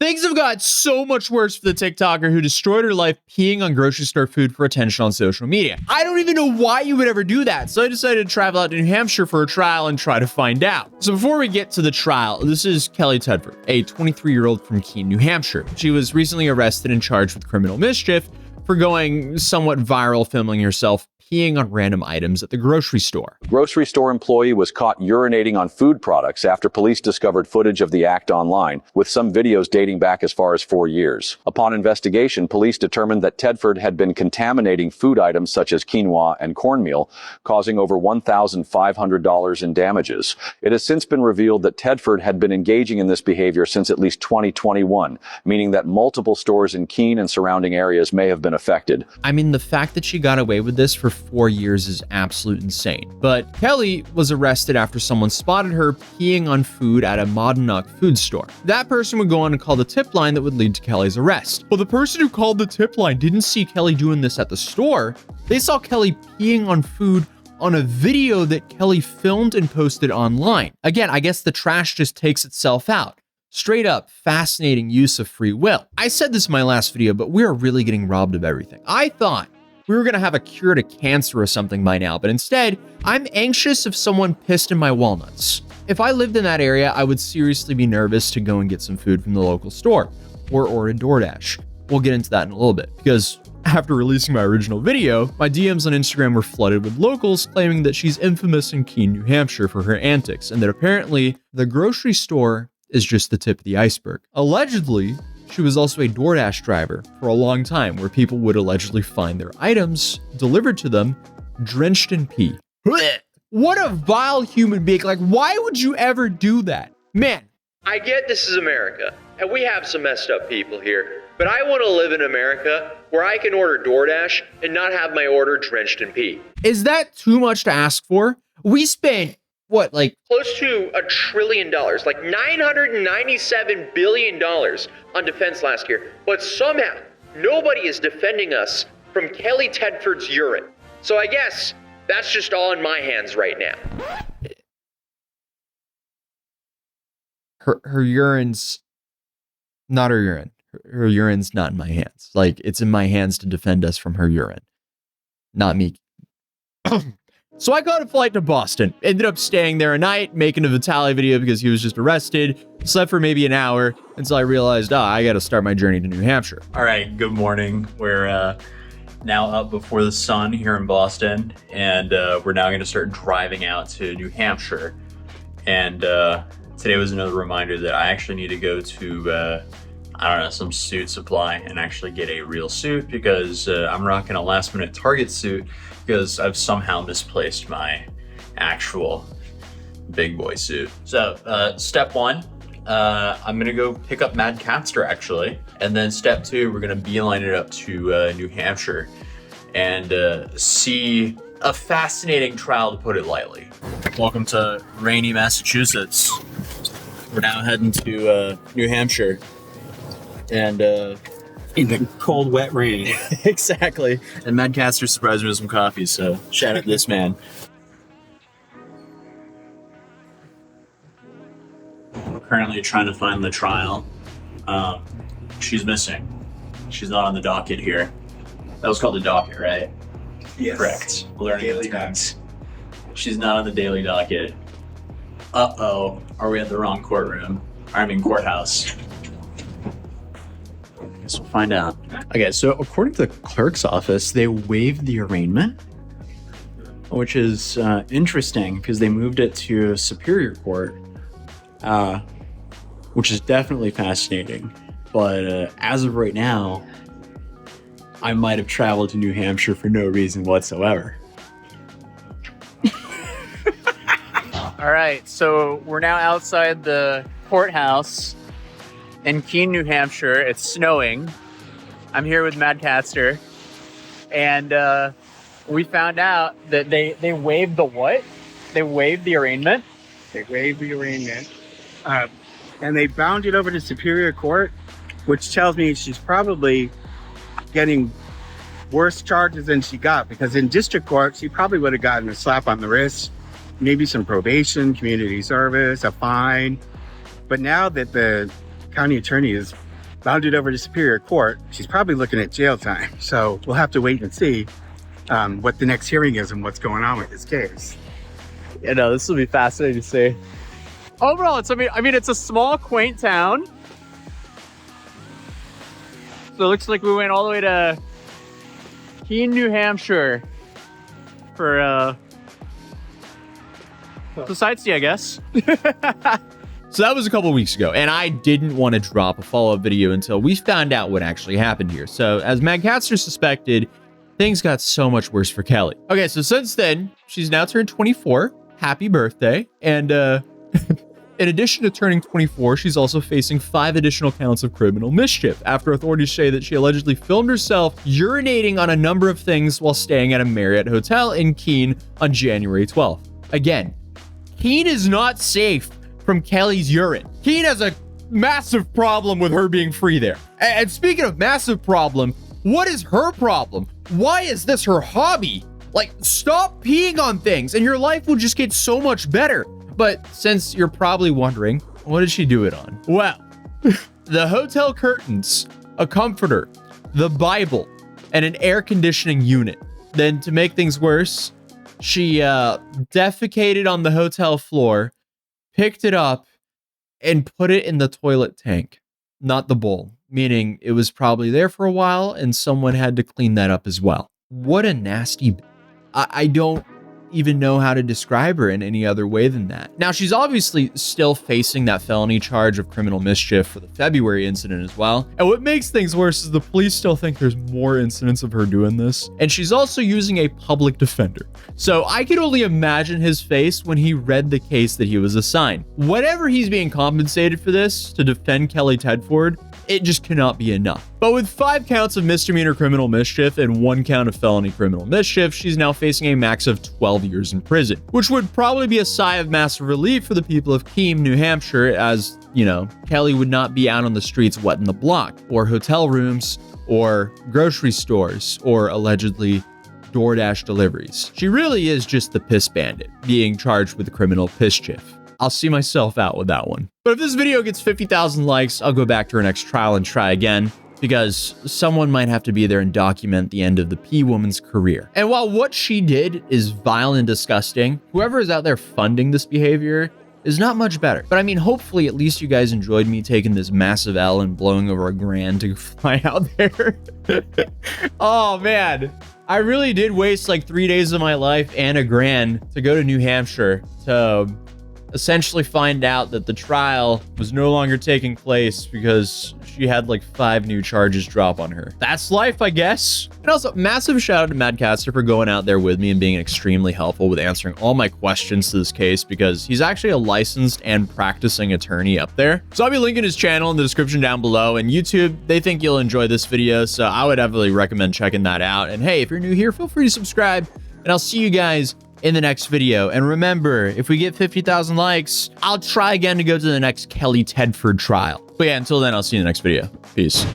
Things have got so much worse for the TikToker who destroyed her life peeing on grocery store food for attention on social media. I don't even know why you would ever do that, so I decided to travel out to New Hampshire for a trial and try to find out. So before we get to the trial, this is Kelly Tedford, a 23-year-old from Keene, New Hampshire. She was recently arrested and charged with criminal mischief for going somewhat viral, filming herself peeing on random items at the grocery store. Grocery store employee was caught urinating on food products after police discovered footage of the act online, with some videos dating back as far as 4 years. Upon investigation, police determined that Tedford had been contaminating food items such as quinoa and cornmeal, causing over $1,500 in damages. It has since been revealed that Tedford had been engaging in this behavior since at least 2021, meaning that multiple stores in Keene and surrounding areas may have been affected. I mean, the fact that she got away with this for 4 years is absolute insane. But Kelly was arrested after someone spotted her peeing on food at a Monadnock food store. That person would go on to call the tip line that would lead to Kelly's arrest. But the person who called the tip line didn't see Kelly doing this at the store. They saw Kelly peeing on food on a video that Kelly filmed and posted online. Again, I guess the trash just takes itself out. Straight up, fascinating use of free will. I said this in my last video, but we are really getting robbed of everything. I thought we were gonna have a cure to cancer or something by now, but instead, I'm anxious if someone pissed in my walnuts. If I lived in that area, I would seriously be nervous to go and get some food from the local store or order DoorDash. We'll get into that in a little bit, because after releasing my original video, my DMs on Instagram were flooded with locals claiming that she's infamous in Keene, New Hampshire for her antics, and that apparently the grocery store is just the tip of the iceberg. Allegedly, she was also a DoorDash driver for a long time, where people would allegedly find their items delivered to them drenched in pee. What a vile human being. Like, why would you ever do that? Man, I get this is America, and we have some messed up people here, but I want to live in America where I can order DoorDash and not have my order drenched in pee. Is that too much to ask for? We spent, what, like close to $1 trillion, like $997 billion on defense last year. But somehow, nobody is defending us from Kelly Tedford's urine. So I guess that's just all in my hands right now. her urine's not her urine. Her urine's not in my hands. Like, it's in my hands to defend us from her urine, not me. So I caught a flight to Boston, ended up staying there a night, making a Vitaly video because he was just arrested, slept for maybe an hour until I realized, I got to start my journey to New Hampshire. All right, good morning. We're now up before the sun here in Boston, and we're now going to start driving out to New Hampshire. And today was another reminder that I actually need to go to, I don't know, some suit supply and actually get a real suit, because I'm rocking a last minute Target suit because I've somehow misplaced my actual big boy suit. So step one, I'm gonna go pick up Mad Catster actually. And then step two, we're gonna beeline it up to New Hampshire and see a fascinating trial, to put it lightly. Welcome to rainy Massachusetts. We're now heading to New Hampshire. And in the cold, wet rain. Exactly. And Mad Catster surprised me with some coffee, so shout out to this man. We're currently trying to find the trial. She's missing. She's not on the docket here. That was called the docket, right? Yes. Correct. Learning Daily the terms. She's not on the daily docket. Uh-oh. Are we at the wrong courtroom? Courthouse. Guess we'll find out. Okay, so according to the clerk's office, they waived the arraignment, which is interesting because they moved it to Superior Court, which is definitely fascinating. But as of right now, I might have traveled to New Hampshire for no reason whatsoever. All right, so we're now outside the courthouse in Keene, New Hampshire. It's snowing. I'm here with Mad Catster, and we found out that they waived the what? They waived the arraignment? They waived the arraignment. And they bound it over to Superior Court, which tells me she's probably getting worse charges than she got, because in District Court, she probably would have gotten a slap on the wrist, maybe some probation, community service, a fine. But now that the county attorney has bounded over to Superior Court. She's probably looking at jail time. So we'll have to wait and see what the next hearing is and what's going on with this case. You know, this will be fascinating to see. Overall, it's it's a small, quaint town. So it looks like we went all the way to Keene, New Hampshire for the sightsee, I guess. So that was a couple weeks ago, and I didn't want to drop a follow-up video until we found out what actually happened here. So as Mad Catster suspected, things got so much worse for Kelly. Okay, so since then, she's now turned 24. Happy birthday. And in addition to turning 24, she's also facing 5 additional counts of criminal mischief after authorities say that she allegedly filmed herself urinating on a number of things while staying at a Marriott hotel in Keene on January 12th. Again, Keene is not safe from Kelly's urine. Keene has a massive problem with her being free there. And speaking of massive problem, what is her problem? Why is this her hobby? Like, stop peeing on things and your life will just get so much better. But since you're probably wondering, what did she do it on? Well, the hotel curtains, a comforter, the Bible, and an air conditioning unit. Then to make things worse, she defecated on the hotel floor, picked it up, and put it in the toilet tank, not the bowl, meaning it was probably there for a while and someone had to clean that up as well. What a nasty... I don't even know how to describe her in any other way than that. Now, she's obviously still facing that felony charge of criminal mischief for the February incident as well. And what makes things worse is the police still think there's more incidents of her doing this. And she's also using a public defender. So I can only imagine his face when he read the case that he was assigned. Whatever he's being compensated for this to defend Kelly Tedford, it just cannot be enough. But with 5 counts of misdemeanor criminal mischief and 1 count of felony criminal mischief, she's now facing a max of 12 years in prison, which would probably be a sigh of massive relief for the people of Keene, New Hampshire, as, you know, Kelly would not be out on the streets wetting the block, or hotel rooms, or grocery stores, or allegedly DoorDash deliveries. She really is just the piss bandit, being charged with criminal mischief. I'll see myself out with that one. But if this video gets 50,000 likes, I'll go back to her next trial and try again, because someone might have to be there and document the end of the P-woman's career. And while what she did is vile and disgusting, whoever is out there funding this behavior is not much better. But I mean, hopefully at least you guys enjoyed me taking this massive L and blowing over $1,000 to fly out there. Oh man, I really did waste like 3 days of my life and $1,000 to go to New Hampshire to essentially find out that the trial was no longer taking place because she had like 5 new charges drop on her. That's life, I guess. And also, massive shout out to Mad Catster for going out there with me and being extremely helpful with answering all my questions to this case, because he's actually a licensed and practicing attorney up there. So I'll be linking his channel in the description down below, and YouTube, they think you'll enjoy this video, so I would definitely recommend checking that out. And hey, if you're new here, feel free to subscribe, and I'll see you guys in the next video. And remember, if we get 50,000 likes, I'll try again to go to the next Kelly Tedford trial. But yeah, until then, I'll see you in the next video. Peace.